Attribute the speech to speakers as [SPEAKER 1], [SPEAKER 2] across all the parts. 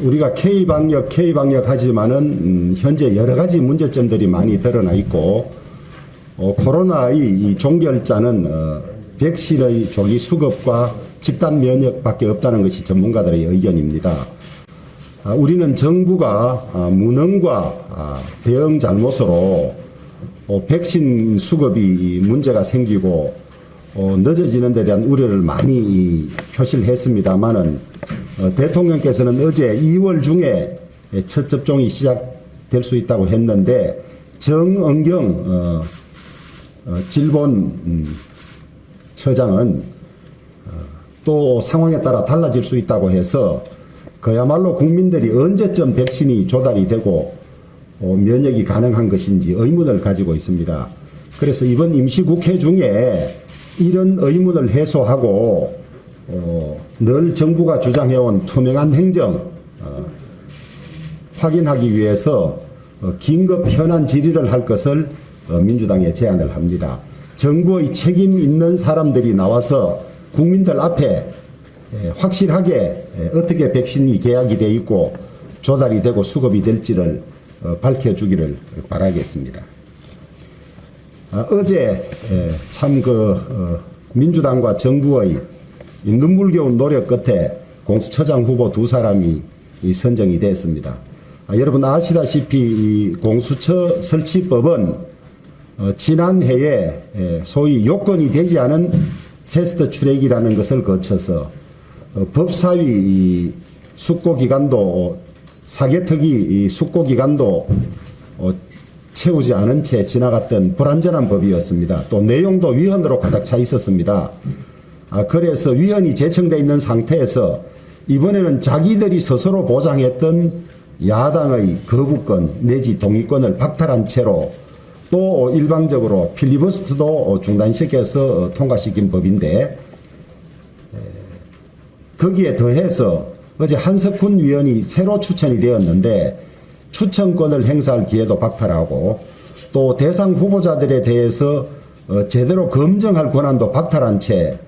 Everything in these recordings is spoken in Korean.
[SPEAKER 1] 우리가 K방역 하지만은 현재 여러 가지 문제점들이 많이 드러나 있고 코로나의 이 종결자는 백신의 조기 수급과 집단 면역밖에 없다는 것이 전문가들의 의견입니다. 우리는 정부가 무능과 대응 잘못으로 백신 수급이 문제가 생기고 늦어지는 데 대한 우려를 많이 표시를 했습니다만은 대통령께서는 어제 2월 중에 첫 접종이 시작될 수 있다고 했는데 정은경 질본 처장은 또 상황에 따라 달라질 수 있다고 해서 그야말로 국민들이 언제쯤 백신이 조달이 되고 면역이 가능한 것인지 의문을 가지고 있습니다. 그래서 이번 임시국회 중에 이런 의문을 해소하고 늘 정부가 주장해온 투명한 행정 확인하기 위해서 긴급 현안 질의를 할 것을 민주당에 제안을 합니다. 정부의 책임 있는 사람들이 나와서 국민들 앞에 확실하게 어떻게 백신이 계약이 돼 있고 조달이 되고 수급이 될지를 밝혀주기를 바라겠습니다. 어제 참 민주당과 정부의 눈물겨운 노력 끝에 공수처장 후보 두 사람이 선정이 됐습니다. 여러분 아시다시피 이 공수처 설치법은 지난해에 소위 요건이 되지 않은 패스트 트랙이라는 것을 거쳐서 법사위 숙고기간도 사개특위 숙고기간도 채우지 않은 채 지나갔던 불완전한 법이었습니다. 또 내용도 위헌으로 가득 차 있었습니다. 그래서 위헌이 제청되어 있는 상태에서 이번에는 자기들이 스스로 보장했던 야당의 거부권 내지 동의권을 박탈한 채로 또 일방적으로 필리버스터도 중단시켜서 통과시킨 법인데 거기에 더해서 어제 한석훈 위원이 새로 추천이 되었는데 추천권을 행사할 기회도 박탈하고 또 대상 후보자들에 대해서 제대로 검증할 권한도 박탈한 채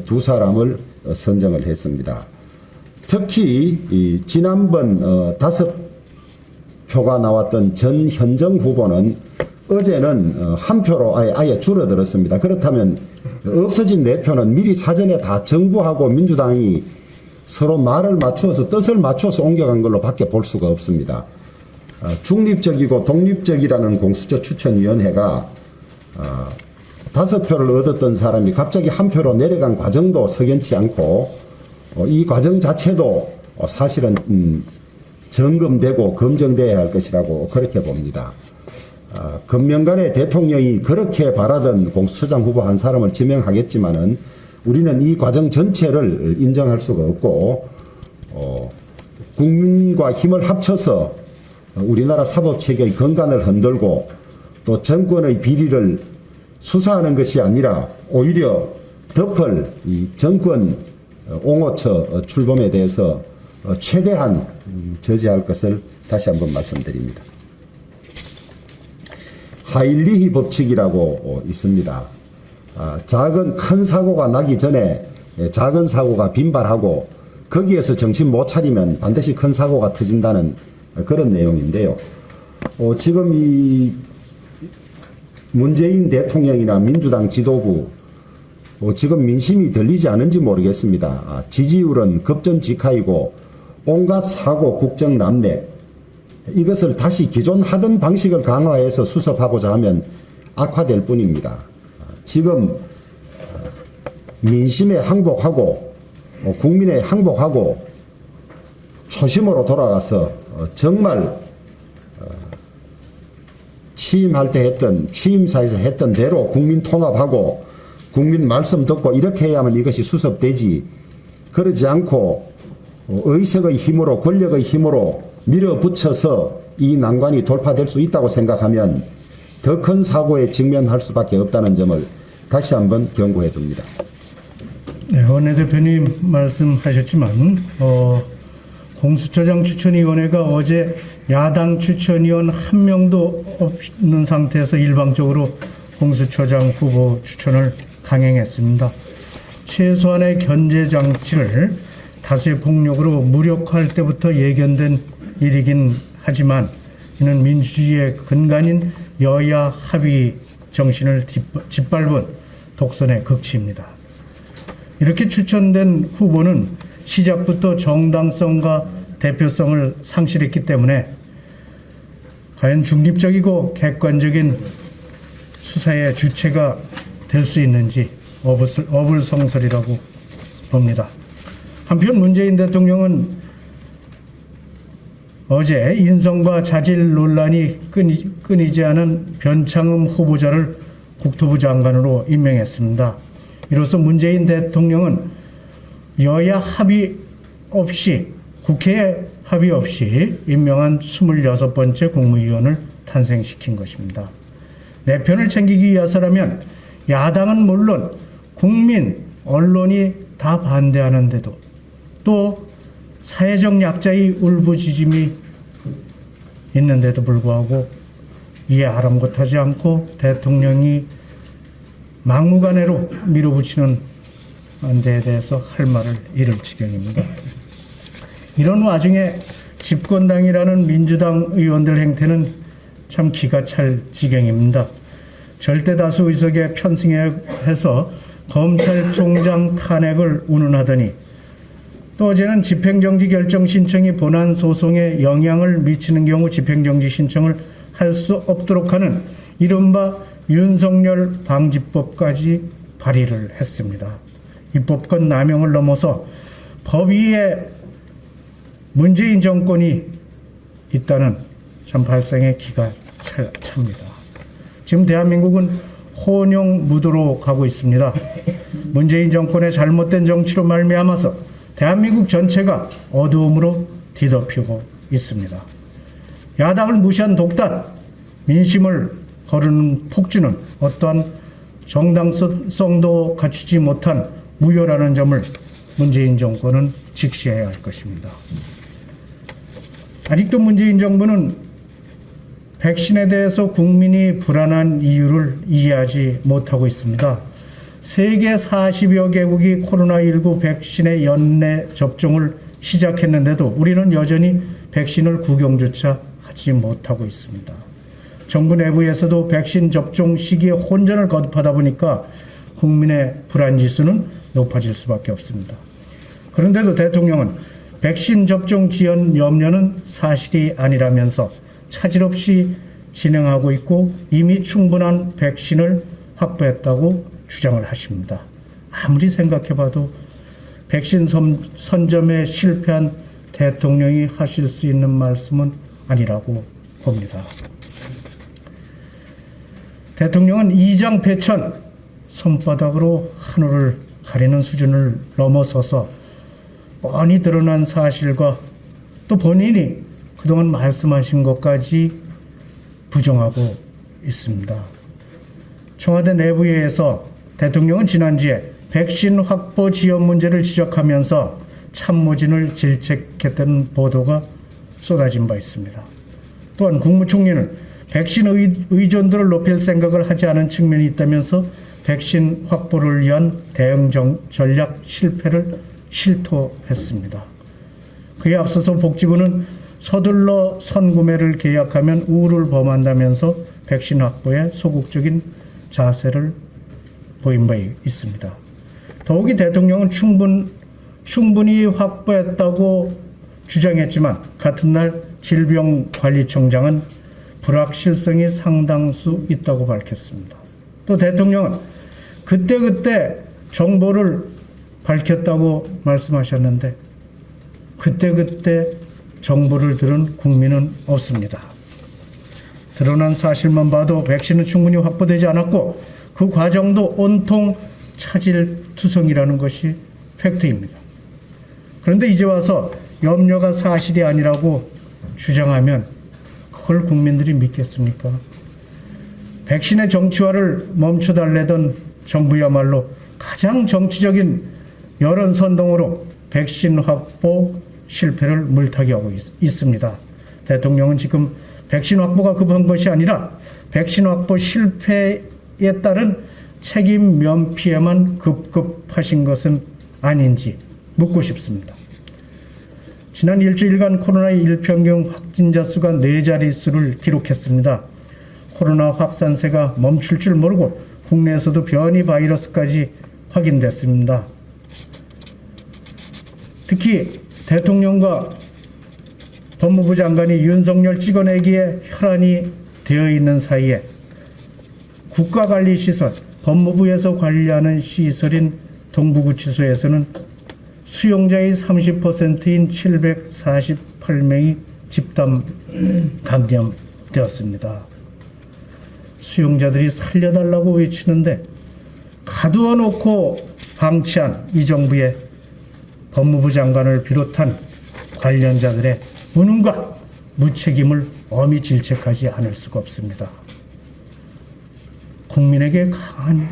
[SPEAKER 1] 두 사람을 선정을 했습니다. 특히 지난번 5표가 나왔던 전현정 후보는 어제는 한 표로 아예 줄어들었습니다. 그렇다면 없어진 4표는 미리 사전에 다 정부하고 민주당이 서로 말을 맞추어서 뜻을 맞추어서 옮겨간 걸로 밖에 볼 수가 없습니다. 중립적이고 독립적이라는 공수처 추천위원회가 5표를 얻었던 사람이 갑자기 한 표로 내려간 과정도 석연치 않고 이 과정 자체도 사실은 점검되고 검증돼야 할 것이라고 그렇게 봅니다. 금명간에 대통령이 그렇게 바라던 공수처장 후보 한 사람을 지명하겠지만은 우리는 이 과정 전체를 인정할 수가 없고 국민과 힘을 합쳐서 우리나라 사법체계의 건강을 흔들고 또 정권의 비리를 수사하는 것이 아니라 오히려 덮을 이 정권 옹호처 출범에 대해서 최대한 저지할 것을 다시 한번 말씀드립니다. 하일리히 법칙이라고 있습니다. 큰 사고가 나기 전에 작은 사고가 빈발하고 거기에서 정신 못 차리면 반드시 큰 사고가 터진다는 그런 내용인데요. 지금 이 문재인 대통령이나 민주당 지도부 지금 민심이 들리지 않은지 모르겠습니다. 지지율은 급전직하이고 온갖 사고 국정 남맥 이것을 다시 기존 하던 방식을 강화해서 수습하고자 하면 악화될 뿐입니다. 지금 민심에 항복하고 국민에 항복하고 초심으로 돌아가서 정말 취임할 때 했던 취임사에서 했던 대로 국민 통합하고 국민 말씀 듣고 이렇게 해야만 이것이 수습되지 그러지 않고 의석의 힘으로 권력의 힘으로 밀어붙여서 이 난관이 돌파될 수 있다고 생각하면 더 큰 사고에 직면할 수밖에 없다는 점을 다시 한번 경고해 둡니다.
[SPEAKER 2] 네, 원내대표님 말씀하셨지만 공수처장 추천위원회가 어제 야당 추천위원 한 명도 없는 상태에서 일방적으로 공수처장 후보 추천을 강행했습니다. 최소한의 견제 장치를 다수의 폭력으로 무력화할 때부터 예견된 일이긴 하지만 이는 민주주의의 근간인 여야 합의 정신을 짓밟은 독선의 극치입니다. 이렇게 추천된 후보는 시작부터 정당성과 대표성을 상실했기 때문에 과연 중립적이고 객관적인 수사의 주체가 될 수 있는지 어불성설이라고 봅니다. 한편 문재인 대통령은 어제 인성과 자질 논란이 끊이지 않은 변창흠 후보자를 국토부 장관으로 임명했습니다. 이로써 문재인 대통령은 여야 합의 없이, 국회 합의 없이 임명한 26번째 국무위원을 탄생시킨 것입니다. 내 편을 챙기기 위해서라면 야당은 물론 국민, 언론이 다 반대하는데도 또 사회적 약자의 울부짖음이 있는데도 불구하고 이에 아랑곳하지 않고 대통령이 막무가내로 밀어붙이는 데에 대해서 할 말을 잃을 지경입니다. 이런 와중에 집권당이라는 민주당 의원들 행태는 참 기가 찰 지경입니다. 절대 다수 의석에 편승해서 검찰총장 탄핵을 운운하더니 또 어제는 집행정지 결정 신청이 본안 소송에 영향을 미치는 경우 집행정지 신청을 할 수 없도록 하는 이른바 윤석열 방지법까지 발의를 했습니다. 입법권 남용을 넘어서 법 위에 문재인 정권이 있다는 참 발상의 기가 찹니다. 지금 대한민국은 혼용 무도로 가고 있습니다. 문재인 정권의 잘못된 정치로 말미암아서 대한민국 전체가 어두움으로 뒤덮이고 있습니다. 야당을 무시한 독단, 민심을 거르는 폭주는 어떠한 정당성도 갖추지 못한 무효라는 점을 문재인 정권은 직시해야 할 것입니다. 아직도 문재인 정부는 백신에 대해서 국민이 불안한 이유를 이해하지 못하고 있습니다. 세계 40여 개국이 코로나19 백신의 연내 접종을 시작했는데도 우리는 여전히 백신을 구경조차 하지 못하고 있습니다. 정부 내부에서도 백신 접종 시기에 혼전을 거듭하다 보니까 국민의 불안 지수는 높아질 수밖에 없습니다. 그런데도 대통령은 백신 접종 지연 염려는 사실이 아니라면서 차질 없이 진행하고 있고 이미 충분한 백신을 확보했다고 주장을 하십니다. 아무리 생각해봐도 백신 선점에 실패한 대통령이 하실 수 있는 말씀은 아니라고 봅니다. 대통령은 이장패천, 손바닥으로 하늘을 가리는 수준을 넘어서서 뻔히 드러난 사실과 또 본인이 그동안 말씀하신 것까지 부정하고 있습니다. 청와대 내부회의에서 대통령은 지난주에 백신 확보 지연 문제를 지적하면서 참모진을 질책했던 보도가 쏟아진 바 있습니다. 또한 국무총리는 백신 의존도를 높일 생각을 하지 않은 측면이 있다면서 백신 확보를 위한 대응 전략 실패를 실토했습니다. 그에 앞서서 복지부는 서둘러 선구매를 계약하면 우를 범한다면서 백신 확보에 소극적인 자세를 보인 바 있습니다. 더욱이 대통령은 충분히 확보했다고 주장했지만 같은 날 질병관리청장은 불확실성이 상당수 있다고 밝혔습니다. 또 대통령은 그때 정보를 밝혔다고 말씀하셨는데 그때 정보를 들은 국민은 없습니다. 드러난 사실만 봐도 백신은 충분히 확보되지 않았고 그 과정도 온통 차질투성이라는 것이 팩트입니다. 그런데 이제 와서 염려가 사실이 아니라고 주장하면 그걸 국민들이 믿겠습니까? 백신의 정치화를 멈춰달래던 정부야말로 가장 정치적인 여론 선동으로 백신 확보 실패를 물타기하고 있습니다. 대통령은 지금 백신 확보가 급한 것이 아니라 백신 확보 실패에 따른 책임 면피에만 급급하신 것은 아닌지 묻고 싶습니다. 지난 일주일간 코로나 일평균 확진자 수가 4자릿수를 기록했습니다. 코로나 확산세가 멈출 줄 모르고 국내에서도 변이 바이러스까지 확인됐습니다. 특히 대통령과 법무부 장관이 윤석열 찍어내기에 혈안이 되어 있는 사이에 국가관리시설, 법무부에서 관리하는 시설인 동부구치소에서는 수용자의 30%인 748명이 집단 감염되었습니다. 수용자들이 살려달라고 외치는데 가두어 놓고 방치한 이 정부의 법무부 장관을 비롯한 관련자들의 무능과 무책임을 엄히 질책하지 않을 수가 없습니다.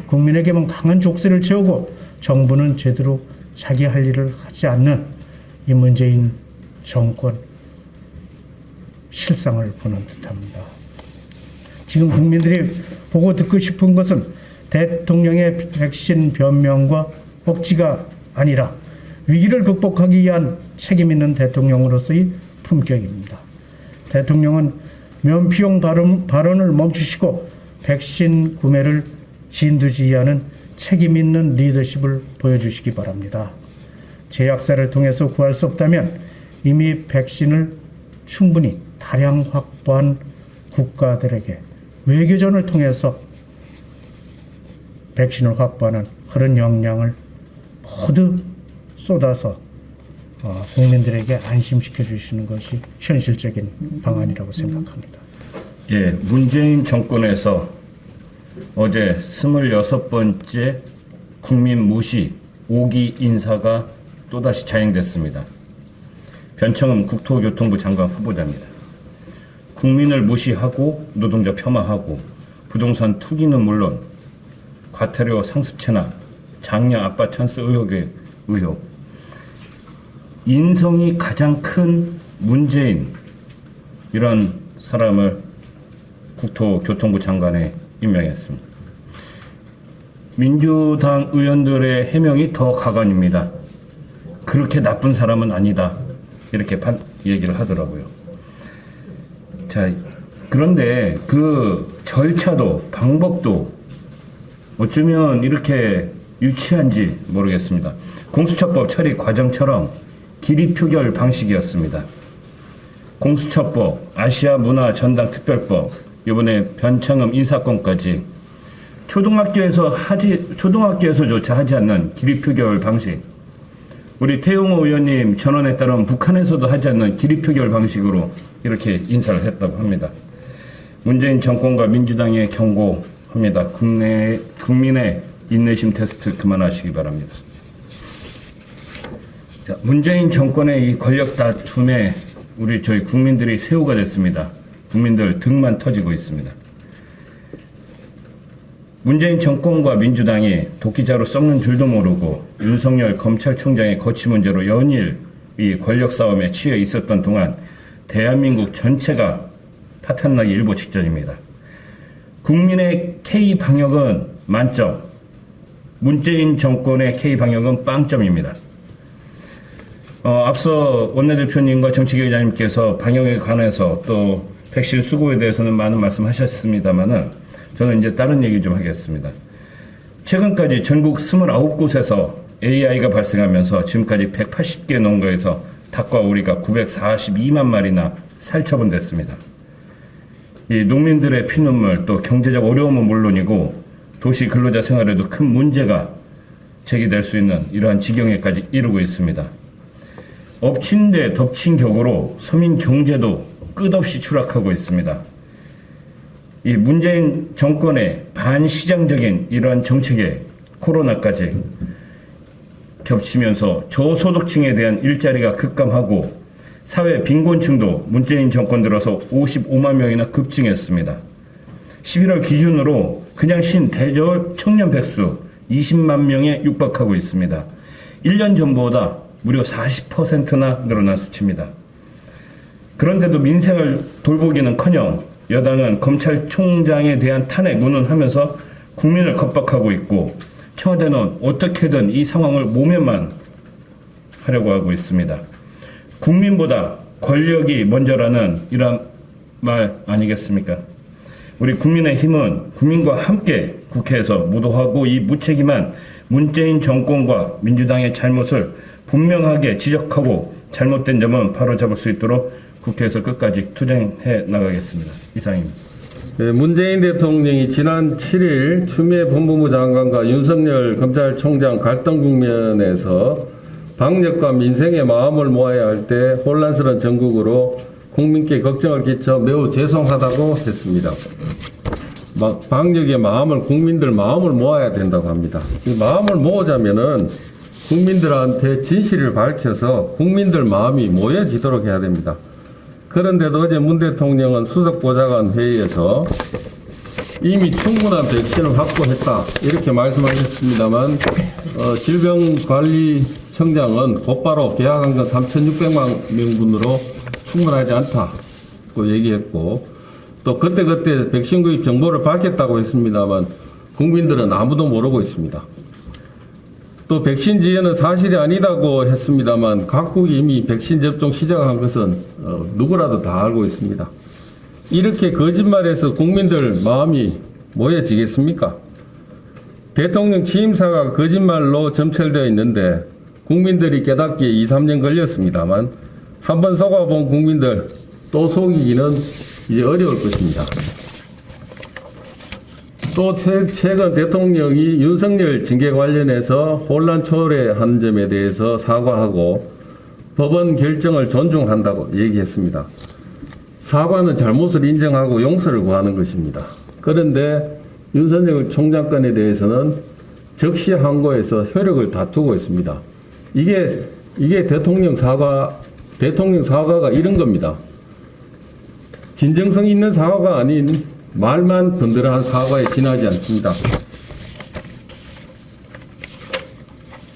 [SPEAKER 2] 국민에게만 강한 족쇄를 채우고 정부는 제대로 자기 할 일을 하지 않는 이 문재인 정권 실상을 보는 듯합니다. 지금 국민들이 보고 듣고 싶은 것은 대통령의 백신 변명과 억지가 아니라 위기를 극복하기 위한 책임 있는 대통령으로서의 품격입니다. 대통령은 면피용 발언을 멈추시고 백신 구매를 진두지휘하는 책임 있는 리더십을 보여주시기 바랍니다. 제약사를 통해서 구할 수 없다면 이미 백신을 충분히 다량 확보한 국가들에게 외교전을 통해서 백신을 확보하는 그런 역량을 모두 쏟아서 국민들에게 안심시켜 주시는 것이 현실적인 방안이라고 생각합니다.
[SPEAKER 3] 예, 문재인 정권에서 어제 26번째 국민 무시 5기 인사가 또다시 자행됐습니다. 변창흠 국토교통부 장관 후보자입니다. 국민을 무시하고 노동자 폄하하고 부동산 투기는 물론 과태료 상습체나 장려 아빠 찬스 의혹의 의혹, 인성이 가장 큰 문재인, 이런 사람을 국토교통부 장관에 임명했습니다. 민주당 의원들의 해명이 더 가관입니다. 그렇게 나쁜 사람은 아니다, 이렇게 얘기를 하더라고요. 자, 그런데 그 절차도 방법도 어쩌면 이렇게 유치한지 모르겠습니다. 공수처법 처리 과정처럼 기립표결 방식이었습니다. 공수처법, 아시아문화전당특별법, 이번에 변창흠 이 사건까지 초등학교에서조차 하지 않는 기립표결 방식, 우리 태용호 의원님 전언에 따르면 북한에서도 하지 않는 기립표결 방식으로 이렇게 인사를 했다고 합니다. 문재인 정권과 민주당에 경고합니다. 국민의 인내심 테스트 그만하시기 바랍니다. 자, 문재인 정권의 이 권력 다툼에 저희 국민들이 새우가 됐습니다. 국민들 등만 터지고 있습니다. 문재인 정권과 민주당이 도끼자루 썩는 줄도 모르고 윤석열 검찰총장의 거취 문제로 연일 이 권력 싸움에 치여 있었던 동안 대한민국 전체가 파탄나기 일보 직전입니다. 국민의 K방역은 만점, 문재인 정권의 K방역은 빵점입니다. 앞서 원내대표님과 정치계장님께서 방역에 관해서 또 백신 수고에 대해서는 많은 말씀하셨습니다만은 저는 이제 다른 얘기 좀 하겠습니다. 최근까지 전국 29곳에서 AI가 발생하면서 지금까지 180개 농가에서 닭과 오리가 942만 마리나 살처분됐습니다. 이 농민들의 피눈물, 또 경제적 어려움은 물론이고 도시 근로자 생활에도 큰 문제가 제기될 수 있는 이러한 지경에까지 이르고 있습니다. 엎친 데 덮친 격으로 서민 경제도 끝없이 추락하고 있습니다. 이 문재인 정권의 반시장적인 이러한 정책에 코로나까지 겹치면서 저소득층에 대한 일자리가 급감하고 사회 빈곤층도 문재인 정권 들어서 55만 명이나 급증했습니다. 11월 기준으로 그냥 대졸 청년 백수 20만 명에 육박하고 있습니다. 1년 전보다 무려 40%나 늘어난 수치입니다. 그런데도 민생을 돌보기는커녕 여당은 검찰총장에 대한 탄핵 운운하면서 국민을 겁박하고 있고 청와대는 어떻게든 이 상황을 모면만 하려고 하고 있습니다. 국민보다 권력이 먼저라는 이런 말 아니겠습니까? 우리 국민의힘은 국민과 함께 국회에서 무도하고 이 무책임한 문재인 정권과 민주당의 잘못을 분명하게 지적하고 잘못된 점은 바로잡을 수 있도록 국회에서 끝까지 투쟁해 나가겠습니다. 이상입니다.
[SPEAKER 4] 네, 문재인 대통령이 지난 7일 추미애 법무부 장관과 윤석열 검찰총장 갈등 국면에서 방역과 민생의 마음을 모아야 할 때 혼란스러운 전국으로 국민께 걱정을 끼쳐 매우 죄송하다고 했습니다. 방역의 마음을, 국민들 마음을 모아야 된다고 합니다. 이 마음을 모으자면은 국민들한테 진실을 밝혀서 국민들 마음이 모여지도록 해야 됩니다. 그런데도 어제 문 대통령은 수석보좌관 회의에서 이미 충분한 백신을 확보했다 이렇게 말씀하셨습니다만 질병관리청장은 곧바로 계약한 건 3,600만 명분으로 충분하지 않다고 얘기했고 또 그때 백신 구입 정보를 밝혔다고 했습니다만 국민들은 아무도 모르고 있습니다. 또 백신 지연은 사실이 아니다고 했습니다만 각국이 이미 백신 접종 시작한 것은 누구라도 다 알고 있습니다. 이렇게 거짓말해서 국민들 마음이 모여지겠습니까? 대통령 취임사가 거짓말로 점철되어 있는데 국민들이 깨닫기에 2, 3년 걸렸습니다만 한번 속아본 국민들 또 속이기는 이제 어려울 것입니다. 또 최근 대통령이 윤석열 징계 관련해서 혼란 초래한 점에 대해서 사과하고 법원 결정을 존중한다고 얘기했습니다. 사과는 잘못을 인정하고 용서를 구하는 것입니다. 그런데 윤석열 총장권에 대해서는 적시 항고에서 효력을 다투고 있습니다. 이게 대통령 사과가 이런 겁니다. 진정성 있는 사과가 아닌 말만 던드러한 사과에 지나지 않습니다.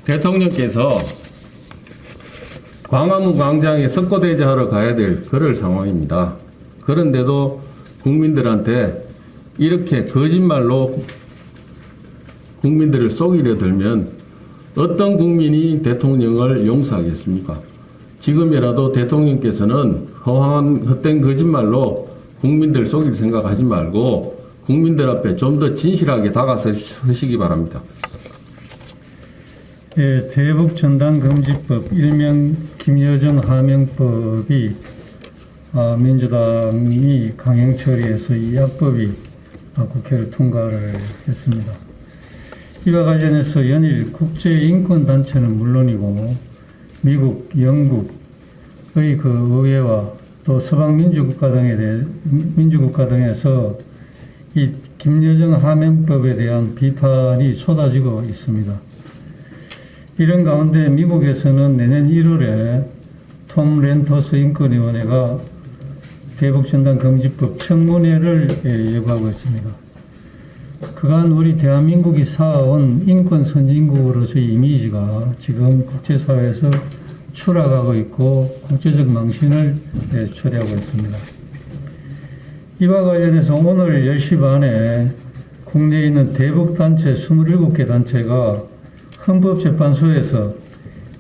[SPEAKER 4] 대통령께서 광화문 광장에 석고대죄하러 가야 될 그럴 상황입니다. 그런데도 국민들한테 이렇게 거짓말로 국민들을 속이려 들면 어떤 국민이 대통령을 용서하겠습니까? 지금이라도 대통령께서는 헛된 거짓말로 국민들 속일 생각하지 말고 국민들 앞에 좀 더 진실하게 다가서시기 바랍니다.
[SPEAKER 2] 예, 대북전단금지법 일명 김여정 하명법이 민주당이 강행 처리해서 이 약법이 국회를 통과를 했습니다. 이와 관련해서 연일 국제인권단체는 물론이고 미국, 영국의 그 의회와 또 서방 민주국가 등에서 이 김여정 하명법에 대한 비판이 쏟아지고 있습니다. 이런 가운데 미국에서는 내년 1월에 톰 렌터스 인권위원회가 대북전단금지법 청문회를 예고하고 있습니다. 그간 우리 대한민국이 쌓아온 인권 선진국으로서의 이미지가 지금 국제사회에서 추락하고 있고 국제적 망신을 초래하고 있습니다. 이와 관련해서 오늘 10시 반에 국내에 있는 대북단체 27개 단체가 헌법재판소에서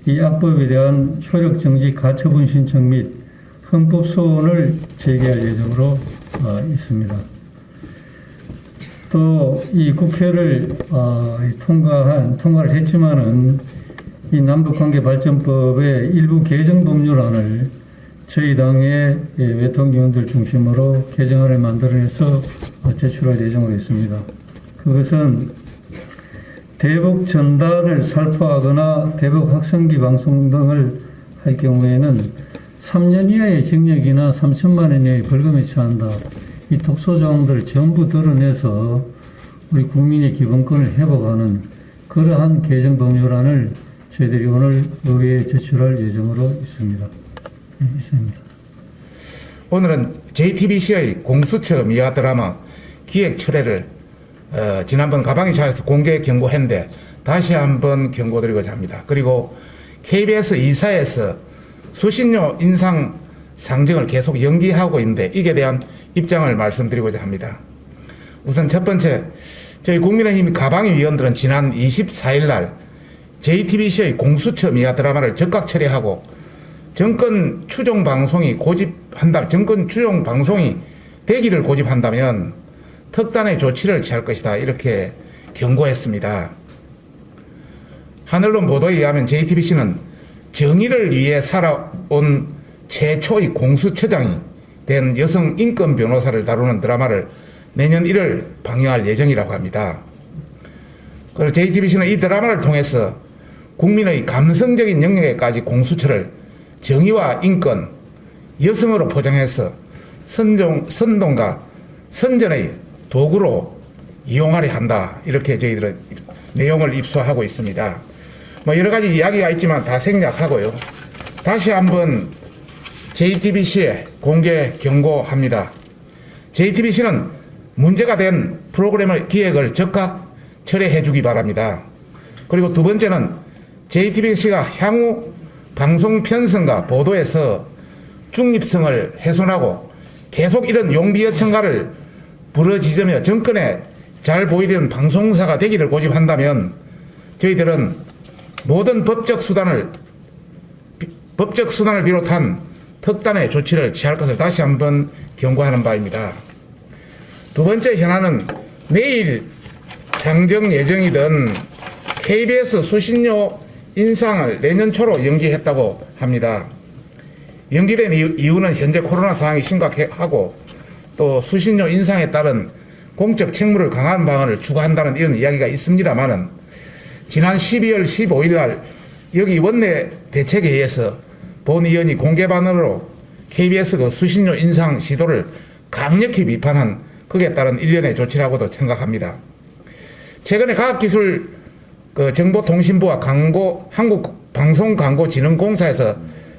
[SPEAKER 2] 이 악법에 대한 효력정지 가처분 신청 및 헌법소원을 제기할 예정으로 있습니다. 또 이 국회를 통과를 했지만은 이 남북관계발전법의 일부 개정 법률안을 저희 당의 외통위원들 중심으로 개정안을 만들어내서 제출할 예정으로 있습니다. 그것은 대북 전단을 살포하거나 대북 확성기 방송 등을 할 경우에는 3년 이하의 징역이나 3천만 원 이하의 벌금에 처한다. 이 독소조항들을 전부 드러내서 우리 국민의 기본권을 회복하는 그러한 개정 법률안을 저희들이 오늘 의회에 제출할 예정으로 있습니다. 네, 이상입니다.
[SPEAKER 5] 오늘은 JTBC의 공수처 미화 드라마 기획 철회를 지난번 가방이 차에서 공개 경고했는데 다시 한번 경고드리고자 합니다. 그리고 KBS 이사에서 수신료 인상 상정을 계속 연기하고 있는데 이에 대한 입장을 말씀드리고자 합니다. 우선 첫 번째, 저희 국민의힘 가방위 위원들은 지난 24일 날 JTBC의 공수처 미화 드라마를 즉각 처리하고 정권 추종 방송이 되기를 고집한다면 특단의 조치를 취할 것이다. 이렇게 경고했습니다. 하늘론 보도에 의하면 JTBC는 정의를 위해 살아온 최초의 공수처장이 된 여성 인권 변호사를 다루는 드라마를 내년 1월 방영할 예정이라고 합니다. 그리고 JTBC는 이 드라마를 통해서 국민의 감성적인 영역에까지 공수처를 정의와 인권, 여성으로 포장해서 선동과 선전의 도구로 이용하려 한다. 이렇게 저희들은 내용을 입수하고 있습니다. 여러 가지 이야기가 있지만 다 생략하고요. 다시 한번 JTBC에 공개 경고합니다. JTBC는 문제가 된 프로그램의 기획을 즉각 철회해 주기 바랍니다. 그리고 두 번째는 JTBC가 향후 방송 편성과 보도에서 중립성을 훼손하고 계속 이런 용비어천가를 부러지으며 정권에 잘 보이려는 방송사가 되기를 고집한다면 저희들은 모든 법적 수단을 비롯한 특단의 조치를 취할 것을 다시 한번 경고하는 바입니다. 두 번째 현안은 내일 상정 예정이던 KBS 수신료 인상을 내년 초로 연기했다고 합니다. 연기된 이유는 현재 코로나 상황이 심각하고 또 수신료 인상에 따른 공적 책무를 강화한 방안을 추구한다는 이런 이야기가 있습니다만은 지난 12월 15일 날 여기 원내 대책회의에서 본 의원이 공개 발언으로 KBS 그 수신료 인상 시도를 강력히 비판한 거기에 따른 일련의 조치라고도 생각합니다. 최근에 과학기술 정보통신부와 한국방송광고진흥공사에서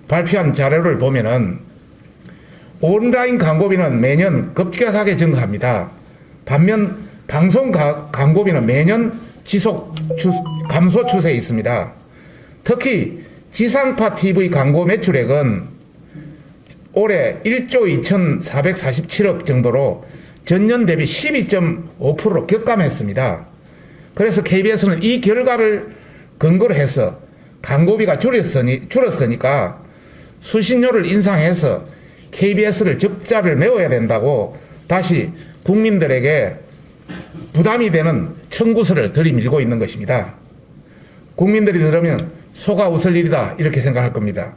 [SPEAKER 5] 발표한 자료를 보면은 온라인 광고비는 매년 급격하게 증가합니다. 반면 방송 광고비는 매년 지속 감소 추세에 있습니다. 특히 지상파 TV 광고 매출액은 올해 1조 2,447억 정도로 전년 대비 12.5%로 격감했습니다. 그래서 KBS는 이 결과를 근거로 해서 광고비가 줄었으니까 수신료를 인상해서 KBS를 적자를 메워야 된다고 다시 국민들에게 부담이 되는 청구서를 들이밀고 있는 것입니다. 국민들이 들으면 속아 웃을 일이다 이렇게 생각할 겁니다.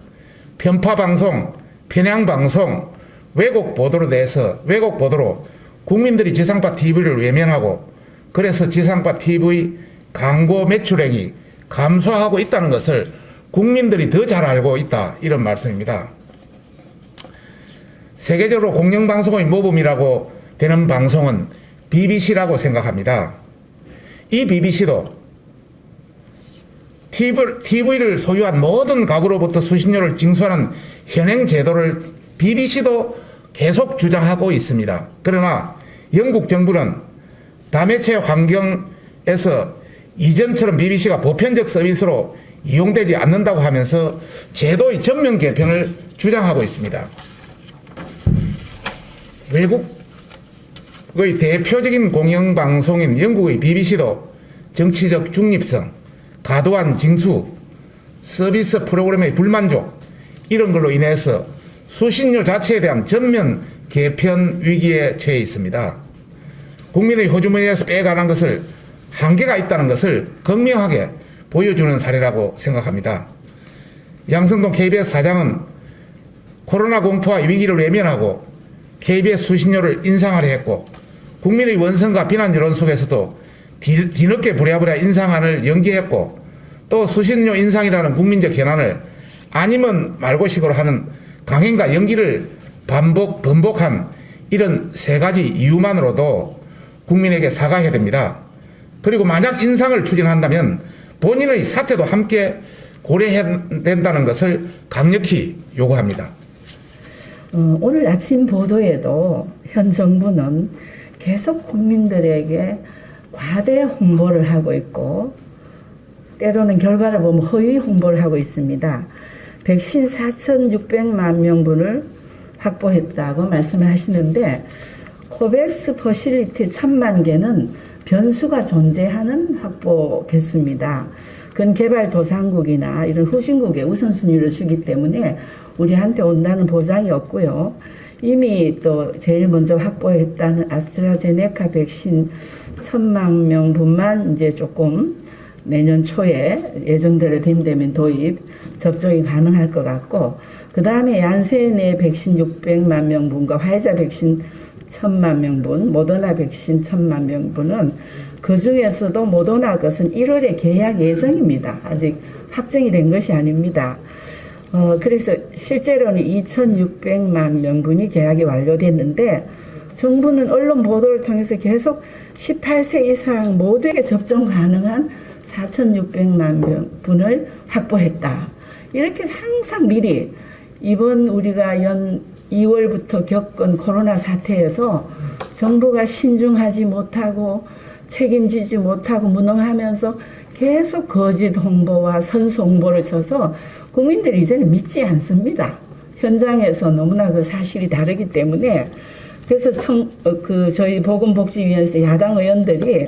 [SPEAKER 5] 편파방송, 편향방송, 왜곡 보도로 국민들이 지상파 TV를 외면하고 그래서 지상파 TV 광고 매출액이 감소하고 있다는 것을 국민들이 더 잘 알고 있다 이런 말씀입니다. 세계적으로 공영방송의 모범이라고 되는 방송은 BBC라고 생각합니다. 이 BBC도 TV를 소유한 모든 가구로부터 수신료를 징수하는 현행 제도를 BBC도 계속 주장하고 있습니다. 그러나 영국 정부는 다매체 환경에서 이전처럼 BBC가 보편적 서비스로 이용되지 않는다고 하면서 제도의 전면 개편을 주장하고 있습니다. 외국의 대표적인 공영방송인 영국의 BBC도 정치적 중립성, 과도한 징수, 서비스 프로그램의 불만족 이런 걸로 인해서 수신료 자체에 대한 전면 개편 위기에 처해 있습니다. 국민의 호주머니에서 빼가는 것을 한계가 있다는 것을 극명하게 보여주는 사례라고 생각합니다. 양성동 KBS 사장은 코로나 공포와 위기를 외면하고 KBS 수신료를 인상하려 했고 국민의 원성과 비난 여론 속에서도 뒤늦게 부랴부랴 인상안을 연기했고 또 수신료 인상이라는 국민적 현안을 아니면 말고식으로 하는 강행과 연기를 번복한 이런 세 가지 이유만으로도 국민에게 사과해야 됩니다. 그리고 만약 인상을 추진한다면 본인의 사퇴도 함께 고려해야 된다는 것을 강력히 요구합니다.
[SPEAKER 6] 오늘 아침 보도에도 현 정부는 계속 국민들에게 과대 홍보를 하고 있고 때로는 결과를 보면 허위 홍보를 하고 있습니다. 백신 4,600만 명분을 확보했다고 말씀을 하시는데 코백스 퍼실리티 1,000만 개는 변수가 존재하는 확보 개수입니다. 그건 개발도상국이나 이런 후진국에 우선순위를 주기 때문에 우리한테 온다는 보장이 없고요. 이미 또 제일 먼저 확보했다는 아스트라제네카 백신 1,000만 명분만 이제 조금 내년 초에 예정대로 된다면 도입, 접종이 가능할 것 같고, 그 다음에 얀센의 백신 600만 명분과 화이자 백신 1,000만 명분, 모더나 백신 1,000만 명분은 그 중에서도 모더나 것은 1월에 계약 예정입니다. 아직 확정이 된 것이 아닙니다. 그래서 실제로는 2,600만 명분이 계약이 완료됐는데, 정부는 언론 보도를 통해서 계속 18세 이상 모두에게 접종 가능한 4,600만 명분을 확보했다. 이렇게 항상 미리 이번 우리가 연 2월부터 겪은 코로나 사태에서 정부가 신중하지 못하고 책임지지 못하고 무능하면서 계속 거짓 홍보와 선수 홍보를 쳐서 국민들이 이제는 믿지 않습니다. 현장에서 너무나 그 사실이 다르기 때문에. 그래서 저희 보건복지위원회에서 야당 의원들이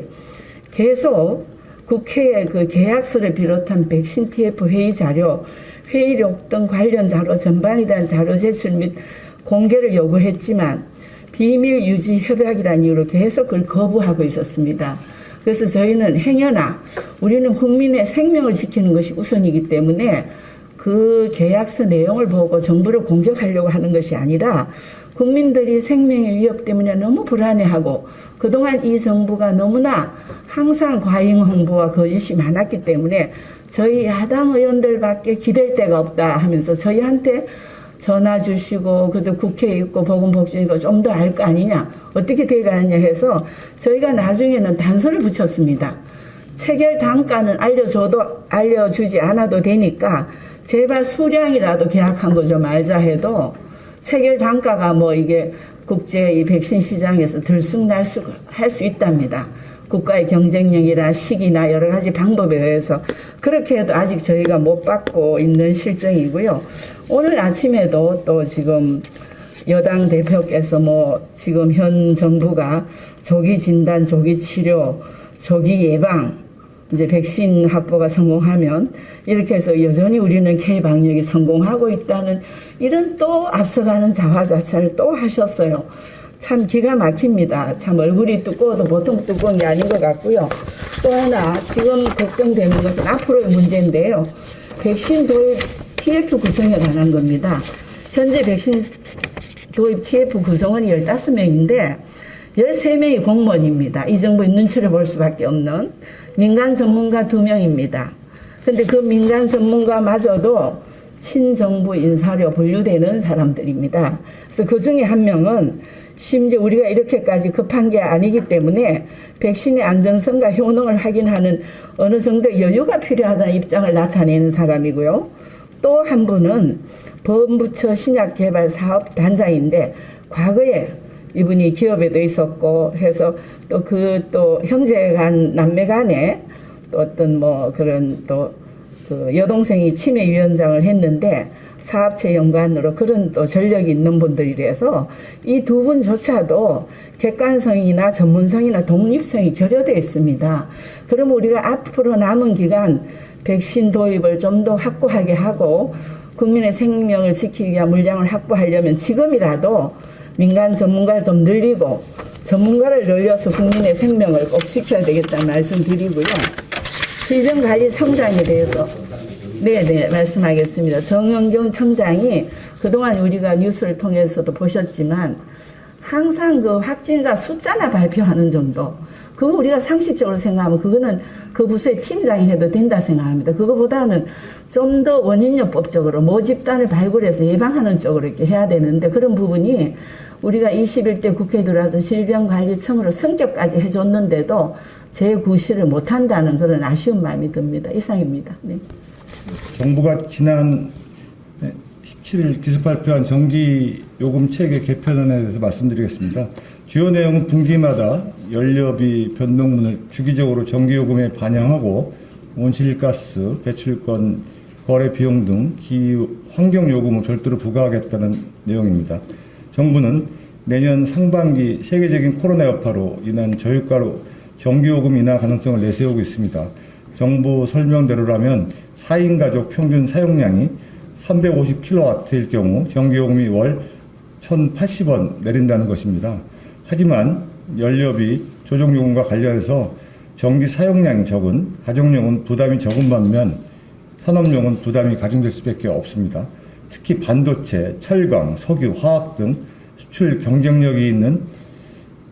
[SPEAKER 6] 계속 국회에 그 계약서를 비롯한 백신 TF 회의 자료, 회의록 등 관련 자료 전반에 대한 자료 제출 및 공개를 요구했지만 비밀 유지 협약이라는 이유로 계속 그걸 거부하고 있었습니다. 그래서 저희는 행여나 우리는 국민의 생명을 지키는 것이 우선이기 때문에 그 계약서 내용을 보고 정부를 공격하려고 하는 것이 아니라 국민들이 생명의 위협 때문에 너무 불안해하고 그동안 이 정부가 너무나 항상 과잉 홍보와 거짓이 많았기 때문에 저희 야당 의원들밖에 기댈 데가 없다 하면서 저희한테 전화 주시고 그래도 국회에 있고 보건복지위가 좀 더 알 거 아니냐 어떻게 돼가느냐 해서 저희가 나중에는 단서를 붙였습니다. 체결 단가는 알려주지 않아도 되니까 제발 수량이라도 계약한 거 좀 알자 해도 체결 단가가 뭐 이게 국제 이 백신 시장에서 들쑥날쑥 할 수 있답니다. 국가의 경쟁력이나 시기나 여러 가지 방법에 의해서 그렇게 해도 아직 저희가 못 받고 있는 실정이고요. 오늘 아침에도 또 지금 여당 대표께서 뭐 지금 현 정부가 조기 진단, 조기 치료, 조기 예방 이제 백신 확보가 성공하면 이렇게 해서 여전히 우리는 K-방역이 성공하고 있다는 이런 또 앞서가는 자화자찬을 또 하셨어요. 참 기가 막힙니다. 참 얼굴이 두꺼워도 보통 두꺼운 게 아닌 것 같고요. 또 하나 지금 걱정되는 것은 앞으로의 문제인데요. 백신 도입 TF 구성에 관한 겁니다. 현재 백신 도입 TF 구성원이 15명인데 13명이 공무원입니다. 이 정부의 눈치를 볼 수밖에 없는 민간 전문가 2명입니다. 근데 그 민간 전문가마저도 친정부 인사로 분류되는 사람들입니다. 그래서 그 중에 한 명은 심지어 우리가 이렇게까지 급한 게 아니기 때문에 백신의 안전성과 효능을 확인하는 어느 정도 여유가 필요하다는 입장을 나타내는 사람이고요. 또 한 분은 범부처 신약개발사업단장인데 과거에 이분이 기업에도 있었고 해서 또 형제 간 남매 간에 또 어떤 뭐 그런 또 그 여동생이 치매위원장을 했는데 사업체 연관으로 그런 또 전력이 있는 분들이라서 이 두 분조차도 객관성이나 전문성이나 독립성이 결여되어 있습니다. 그럼 우리가 앞으로 남은 기간 백신 도입을 좀 더 확고하게 하고 국민의 생명을 지키기 위한 물량을 확보하려면 지금이라도 민간 전문가를 좀 늘리고 전문가를 늘려서 국민의 생명을 꼭 지켜야 되겠다는 말씀드리고요. 질병관리청장에 대해서 네 말씀하겠습니다. 정은경 청장이 그동안 우리가 뉴스를 통해서도 보셨지만 항상 그 확진자 숫자나 발표하는 정도 그거 우리가 상식적으로 생각하면 그거는 그 부서의 팀장이 해도 된다 생각합니다. 그거보다는 좀 더 원인요법적으로 모집단을 발굴해서 예방하는 쪽으로 이렇게 해야 되는데 그런 부분이 우리가 21대 국회에 들어와서 질병관리청으로 승격까지 해줬는데도 재구시를 못한다는 그런 아쉬운 마음이 듭니다. 이상입니다. 네.
[SPEAKER 7] 정부가 지난 17일 기습 발표한 전기요금 체계 개편안에 대해서 말씀드리겠습니다. 주요 내용은 분기마다 연료비 변동분을 주기적으로 전기요금에 반영하고 온실가스, 배출권, 거래 비용 등 기후 환경요금을 별도로 부과하겠다는 내용입니다. 정부는 내년 상반기 세계적인 코로나 여파로 인한 저유가로 전기요금 인하 가능성을 내세우고 있습니다. 정부 설명대로라면 4인 가족 평균 사용량이 350kW일 경우 전기요금이 월 1,080원 내린다는 것입니다. 하지만 연료비 조정요금과 관련해서 전기 사용량이 적은 가정용은 부담이 적은 반면 산업용은 부담이 가중될 수밖에 없습니다. 특히 반도체, 철강, 석유, 화학 등 수출 경쟁력이 있는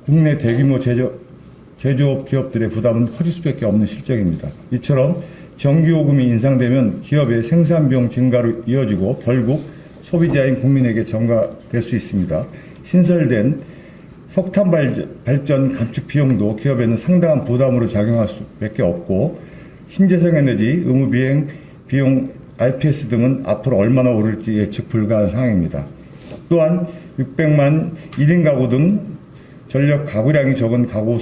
[SPEAKER 7] 국내 대규모 제조업 기업들의 부담은 커질 수밖에 없는 실정입니다. 이처럼 전기요금이 인상되면 기업의 생산비용 증가로 이어지고 결국 소비자인 국민에게 전가될 수 있습니다. 신설된 석탄 발전 감축 비용도 기업에는 상당한 부담으로 작용할 수밖에 없고 신재생에너지 의무 비행 비용 RPS 등은 앞으로 얼마나 오를지 예측 불가한 상황입니다. 또한 600만 1인 가구 등 전력 가구량이 적은 가구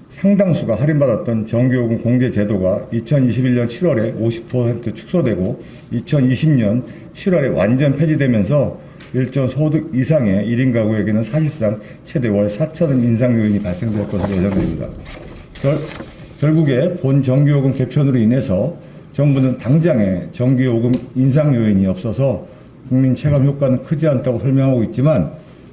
[SPEAKER 7] 상당수가 할인받았던 전기요금 공제 제도가 2021년 7월에 50% 축소되고 2020년 7월에 완전 폐지되면서 일정 소득 이상의 1인 가구에게는 사실상 최대 월 4,000원 인상 요인이 발생될 것으로 예상됩니다. 결국에 본 전기요금 개편으로 인해서 정부는 당장의 전기요금 인상 요인이 없어서 국민 체감 효과는 크지 않다고 설명하고 있지만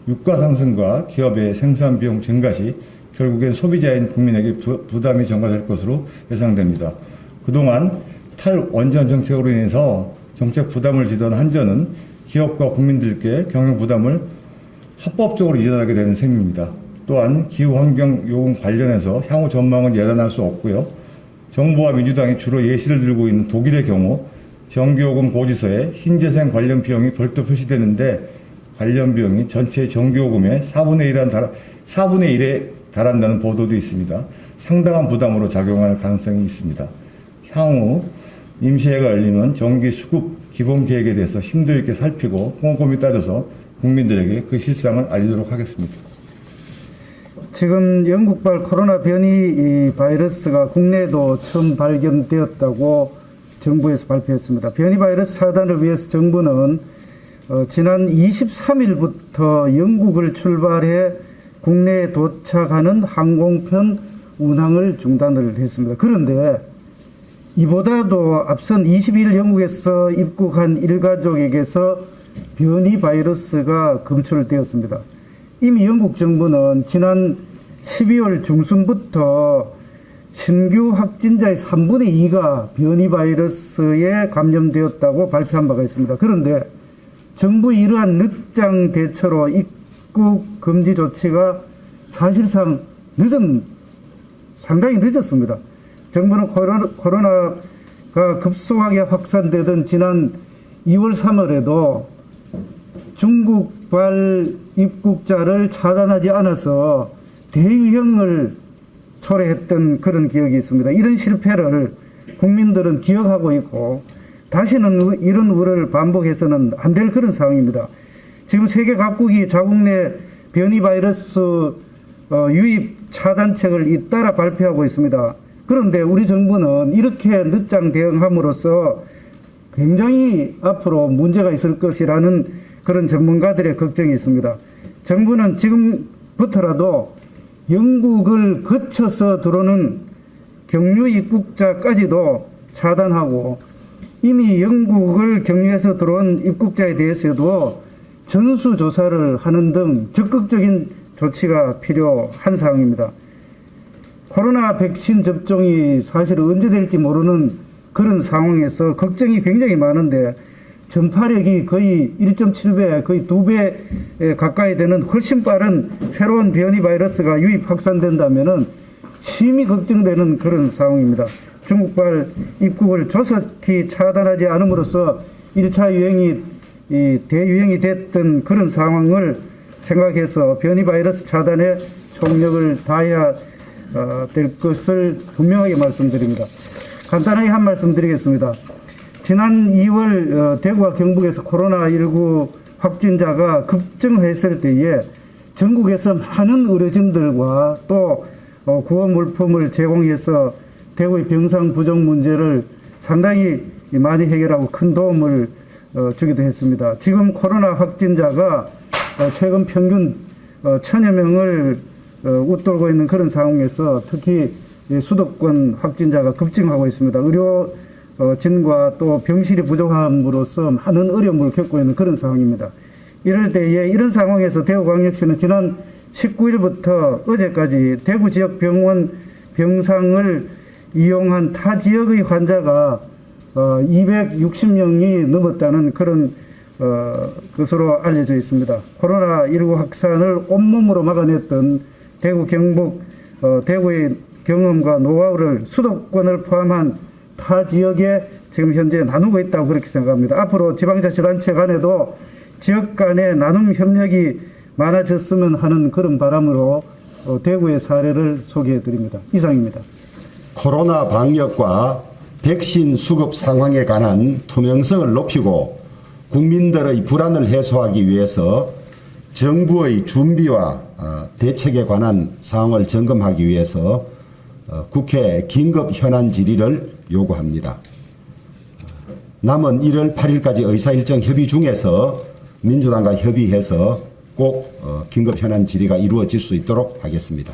[SPEAKER 7] 유가 상승과 기업의 생산 비용 증가 시 결국엔 소비자인 국민에게 부담이 전가될 것으로 예상됩니다. 그동안 탈원전 정책으로 인해서 정책 부담을 지던 한전은 기업과 국민들께 경영 부담을 합법적으로 이전하게 되는 셈입니다. 또한 기후환경 요금 관련해서 향후 전망은 예단할 수 없고요. 정부와 민주당이 주로 예시를 들고 있는 독일의 경우 전기요금 고지서에 신재생 관련 비용이 별도 표시되는데 관련 비용이 전체 전기요금의 4분의 1에 달한다는 보도도 있습니다. 상당한 부담으로 작용할 가능성이 있습니다. 향후 임시회가 열리면 전기 수급 기본 계획에 대해서 심도 있게 살피고 꼼꼼히 따져서 국민들에게 그 실상을 알리도록 하겠습니다.
[SPEAKER 2] 지금 영국발 코로나 변이 바이러스가 국내에도 처음 발견되었다고 정부에서 발표했습니다. 변이 바이러스 차단을 위해서 정부는 지난 23일부터 영국을 출발해 국내에 도착하는 항공편 운항을 중단을 했습니다. 그런데 이보다도 앞선 22일 영국에서 입국한 일가족에게서 변이 바이러스가 검출되었습니다. 이미 영국 정부는 지난 12월 중순부터 신규 확진자의 3분의 2가 변이 바이러스에 감염되었다고 발표한 바가 있습니다. 그런데 정부의 이러한 늦장 대처로 입국 금지 조치가 사실상 상당히 늦었습니다. 정부는 코로나가 급속하게 확산되던 지난 2월 3월에도 중국발 입국자를 차단하지 않아서 대유행을 초래했던 그런 기억이 있습니다. 이런 실패를 국민들은 기억하고 있고 다시는 이런 우려를 반복해서는 안 될 그런 상황입니다. 지금 세계 각국이 자국 내 변이 바이러스 유입 차단책을 잇따라 발표하고 있습니다. 그런데 우리 정부는 이렇게 늦장 대응함으로써 굉장히 앞으로 문제가 있을 것이라는 그런 전문가들의 걱정이 있습니다. 정부는 지금부터라도 영국을 거쳐서 들어오는 경유 입국자까지도 차단하고 이미 영국을 경유해서 들어온 입국자에 대해서도 전수조사를 하는 등 적극적인 조치가 필요한 상황입니다. 코로나 백신 접종이 사실 언제 될지 모르는 그런 상황에서 걱정이 굉장히 많은데 전파력이 거의 1.7배, 거의 2배 가까이 되는 훨씬 빠른 새로운 변이 바이러스가 유입 확산된다면은 심히 걱정되는 그런 상황입니다. 중국발 입국을 조속히 차단하지 않음으로써 1차 유행이 대유행이 됐던 그런 상황을 생각해서 변이 바이러스 차단에 총력을 다해야 될 것을 분명하게 말씀드립니다. 간단하게 한 말씀 드리겠습니다. 지난 2월 대구와 경북에서 코로나19 확진자가 급증했을 때에 전국에서 많은 의료진들과 또 구호 물품을 제공해서 대구의 병상 부족 문제를 상당히 많이 해결하고 큰 도움을 주기도 했습니다. 지금 코로나 확진자가 최근 평균 1000여 명을 웃돌고 있는 그런 상황에서 특히 수도권 확진자가 급증하고 있습니다. 의료 진과 또 병실이 부족함으로써 많은 어려움을 겪고 있는 그런 상황입니다. 이럴 때에 이런 상황에서 대구광역시는 지난 19일부터 어제까지 대구 지역 병원 병상을 이용한 타 지역의 환자가 260명이 넘었다는 그런 것으로 알려져 있습니다. 코로나19 확산을 온몸으로 막아냈던 대구 경북 대구의 경험과 노하우를 수도권을 포함한 타 지역에 지금 현재 나누고 있다고 그렇게 생각합니다. 앞으로 지방자치단체 간에도 지역 간의 나눔 협력이 많아졌으면 하는 그런 바람으로 대구의 사례를 소개해 드립니다. 이상입니다.
[SPEAKER 1] 코로나 방역과 백신 수급 상황에 관한 투명성을 높이고 국민들의 불안을 해소하기 위해서 정부의 준비와 대책에 관한 사항을 점검하기 위해서 국회 긴급 현안 질의를 요구합니다. 남은 1월 8일까지 의사일정 협의 중에서 민주당과 협의해서 꼭 긴급 현안 질의가 이루어질 수 있도록 하겠습니다.